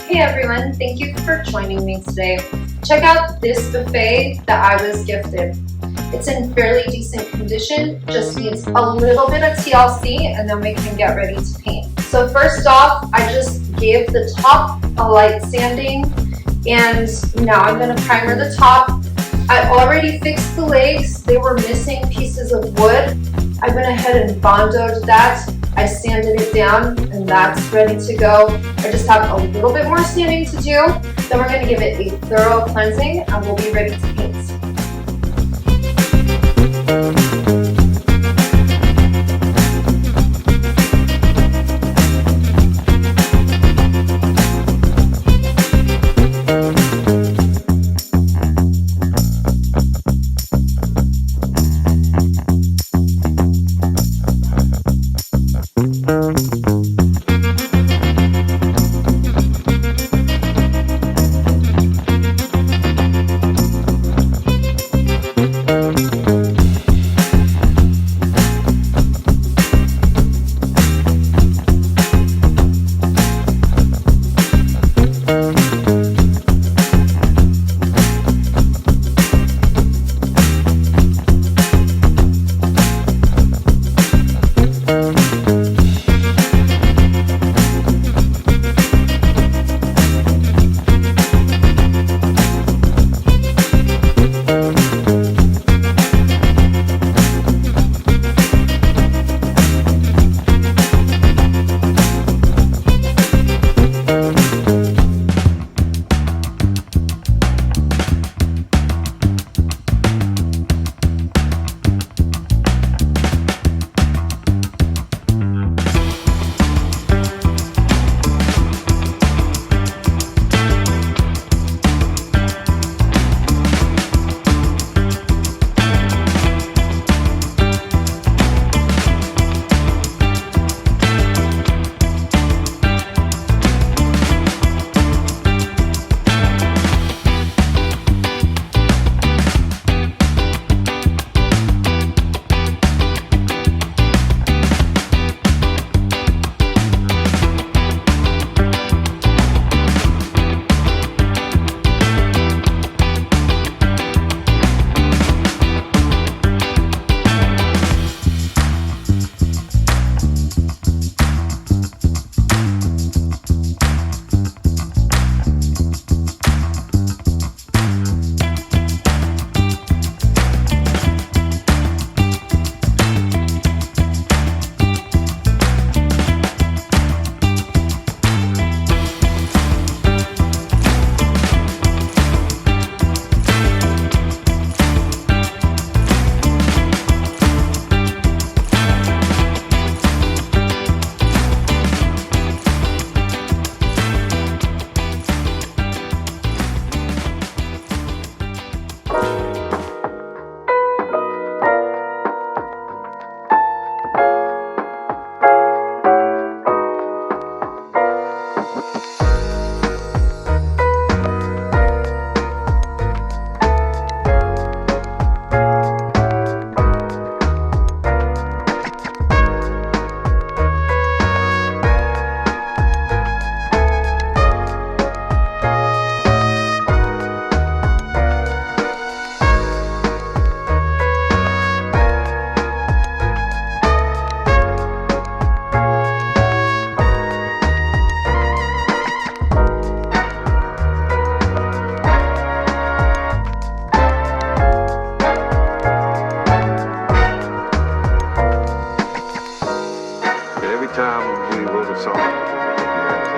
Hey everyone, thank you for joining me today. Check out this buffet that I was gifted. It's in fairly decent condition, just needs a little bit of TLC and then we can get ready to paint. So first off, I just gave the top a light sanding and now I'm going to primer the top. I already fixed the legs, they were missing pieces of wood. I went ahead and bondoed that. I sanded it down and that's ready to go. I just have a little bit more sanding to do. Then we're going to give it a thorough cleansing and we'll be ready to paint.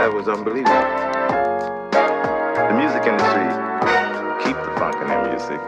That was unbelievable. The music industry keep the funk in their music.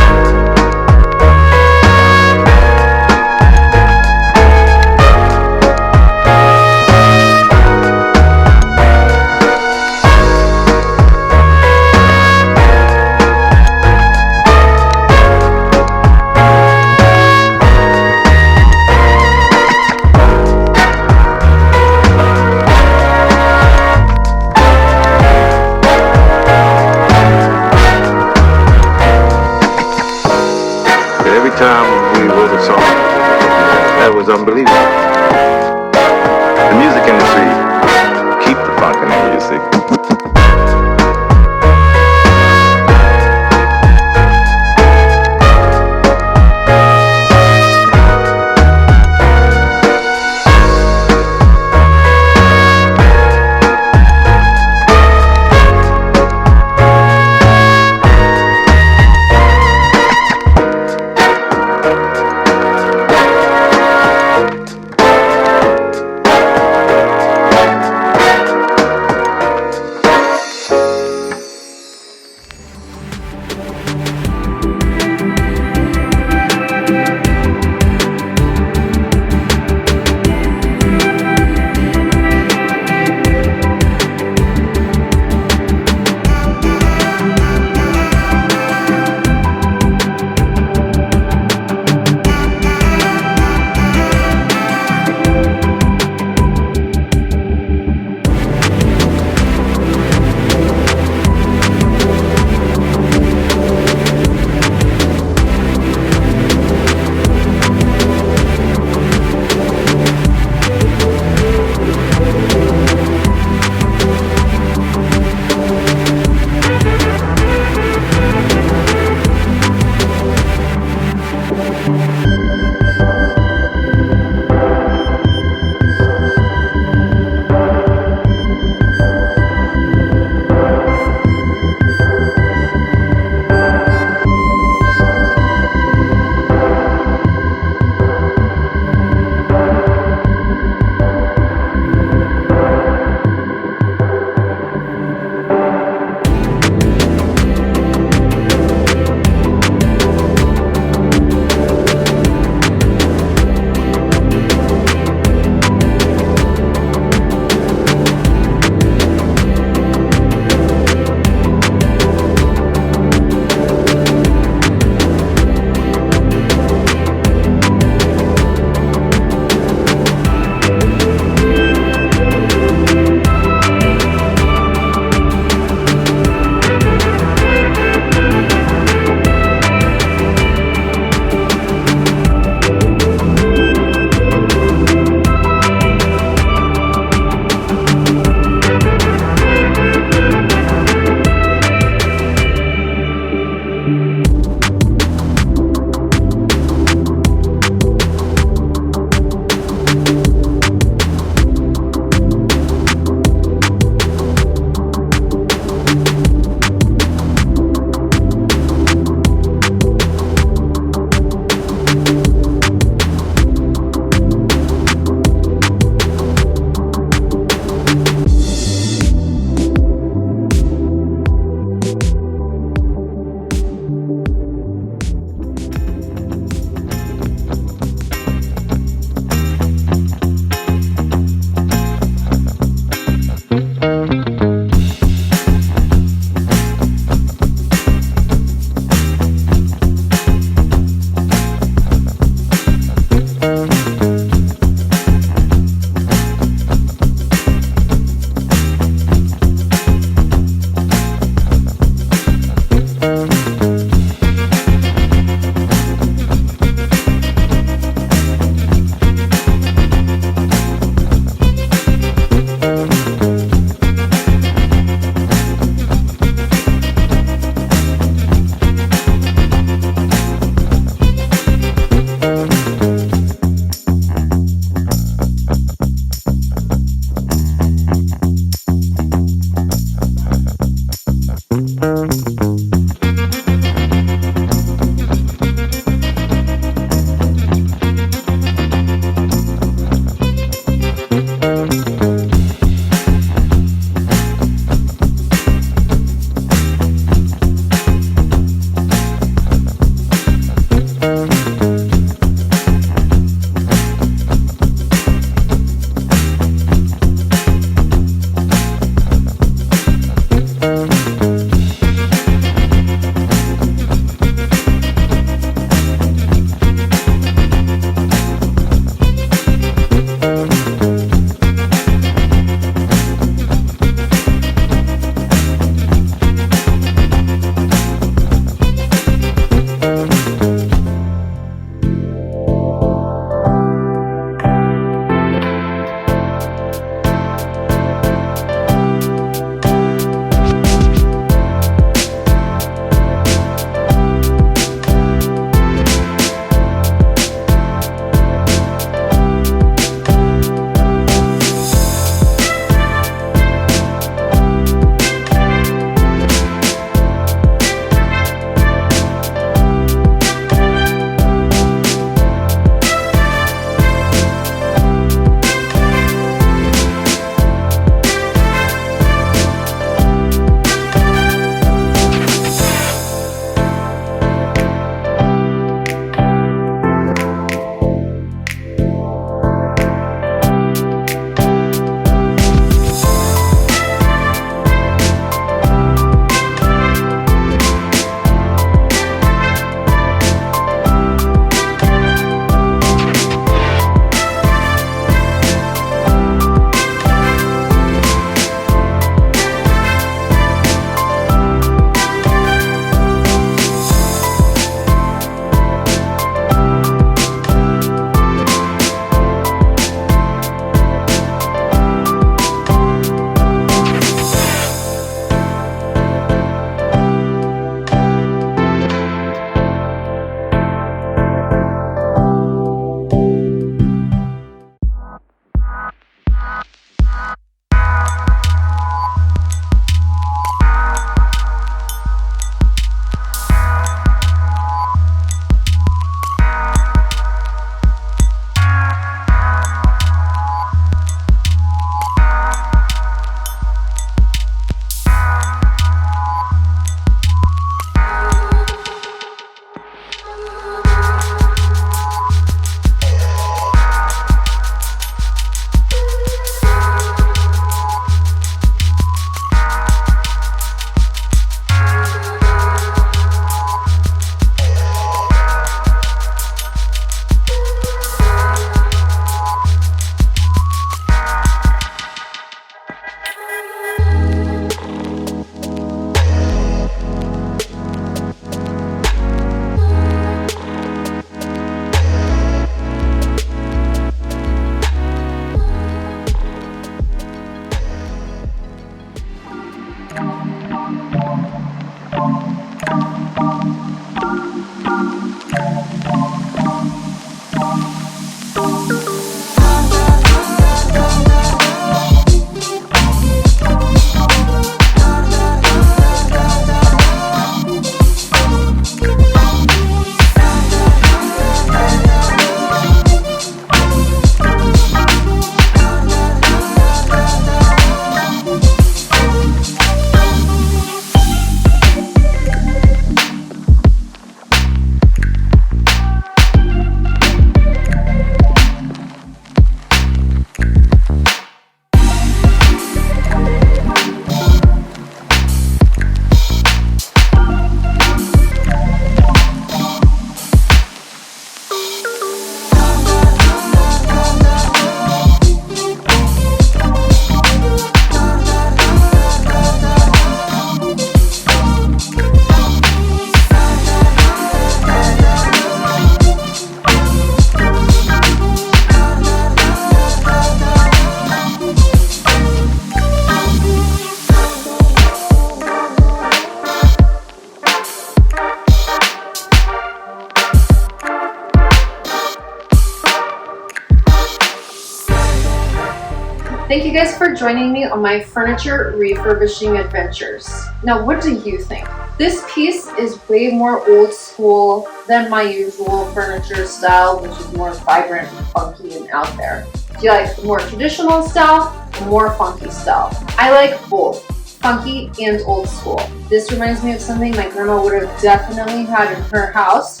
Thank you guys for joining me on my furniture refurbishing adventures. Now, what do you think? This piece is way more old school than my usual furniture style, which is more vibrant, funky, and out there. Do you like the more traditional style or more funky style? I like both, funky and old school. This reminds me of something my grandma would have definitely had in her house.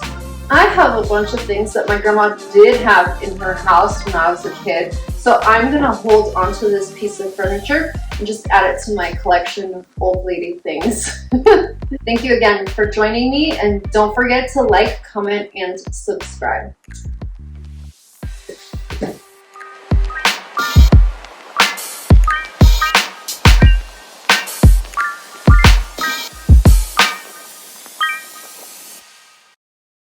I have a bunch of things that my grandma did have in her house when I was a kid, so I'm gonna hold onto this piece of furniture and just add it to my collection of old lady things. Thank you again for joining me, and don't forget to like, comment, and subscribe.